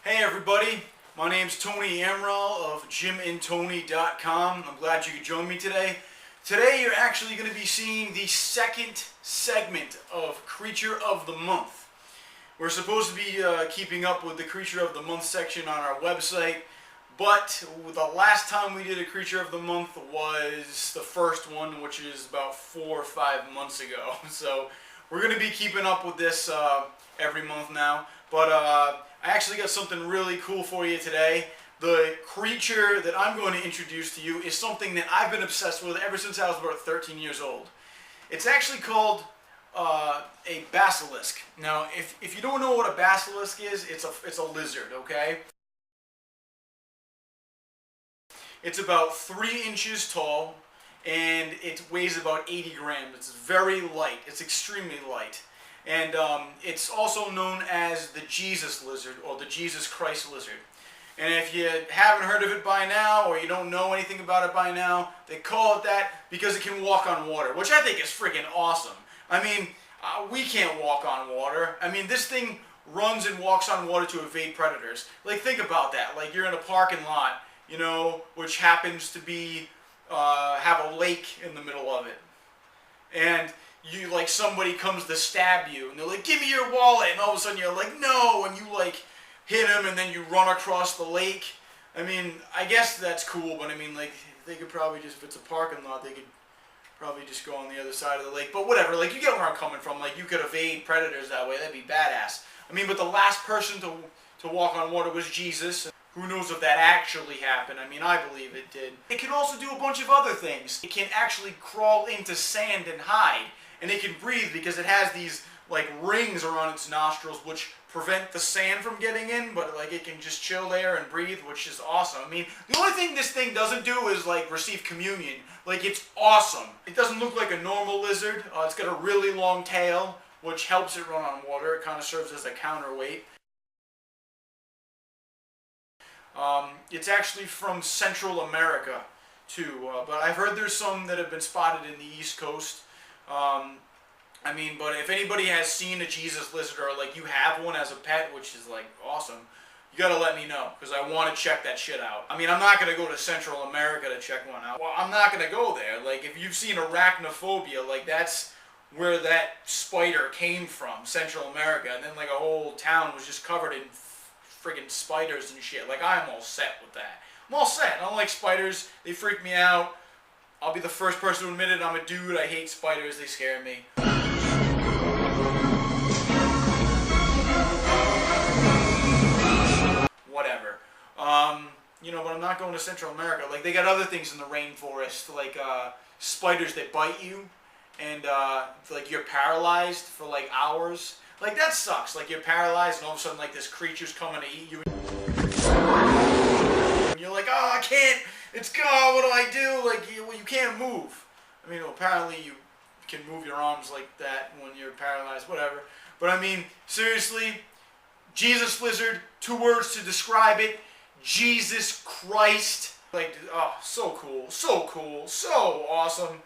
Hey everybody, my name's Tony Amaral of JimKandTonyA.com. I'm glad you could join me today. Today you're actually going to be seeing the second segment of Creature of the Month. We're supposed to be keeping up with the Creature of the Month section on our website, but the last time we did a Creature of the Month was the first one, which is about 4 or 5 months ago. So we're going to be keeping up with this every month now. But I actually got something really cool for you today. The creature that I'm going to introduce to you is something that I've been obsessed with ever since I was about 13 years old. It's actually called a basilisk. Now, if you don't know what a basilisk is, it's a lizard, okay? It's about 3 inches tall, and it weighs about 80 grams. It's very light. It's extremely light. And it's also known as the Jesus lizard, or the Jesus Christ lizard. And if you haven't heard of it by now, or you don't know anything about it by now, they call it that because it can walk on water, which I think is freaking awesome. I mean, we can't walk on water. I mean, this thing runs and walks on water to evade predators. Like, think about that. Like, you're in a parking lot, you know, which happens to be, have a lake in the middle of it. And you, like, somebody comes to stab you, and they're like, give me your wallet, and all of a sudden you're like, no, and you, like, hit him, and then you run across the lake. I mean, I guess that's cool, but I mean, like, they could probably just, if it's a parking lot, they could probably just go on the other side of the lake. But whatever, like, you get where I'm coming from. Like, you could evade predators that way. That'd be badass. I mean, but the last person to walk on water was Jesus. Who knows if that actually happened? I mean, I believe it did. It can also do a bunch of other things. It can actually crawl into sand and hide. And it can breathe because it has these, like, rings around its nostrils which prevent the sand from getting in, but, like, it can just chill there and breathe, which is awesome. I mean, the only thing this thing doesn't do is, like, receive communion. Like, it's awesome. It doesn't look like a normal lizard. It's got a really long tail, which helps it run on water. It kind of serves as a counterweight. It's actually from Central America, too, but I've heard there's some that have been spotted in the East Coast. I mean, but if anybody has seen a Jesus lizard, or like you have one as a pet, which is like awesome, you gotta let me know, because I want to check that shit out. I mean, I'm not gonna go to Central America to check one out. Well, I'm not gonna go there. Like, if you've seen arachnophobia, like, that's where that spider came from, Central America, and then like a whole town was just covered in friggin' spiders and shit. Like, I'm all set with that. I'm all set. I don't like spiders. They freak me out. I'll be the first person to admit it. I'm a dude. I hate spiders. They scare me. Whatever. You know, but I'm not going to Central America. Like, they got other things in the rainforest, like spiders that bite you, and like, you're paralyzed for like hours. Like, that sucks. Like, you're paralyzed, and all of a sudden, like, this creature's coming to eat you. And you're like, oh, I can't. It's gone. What do I do? Like, you can't move. I mean, well, apparently you can move your arms like that when you're paralyzed, whatever. But I mean, seriously, Jesus lizard, 2 words to describe it: Jesus Christ. Like, oh, so cool, so awesome.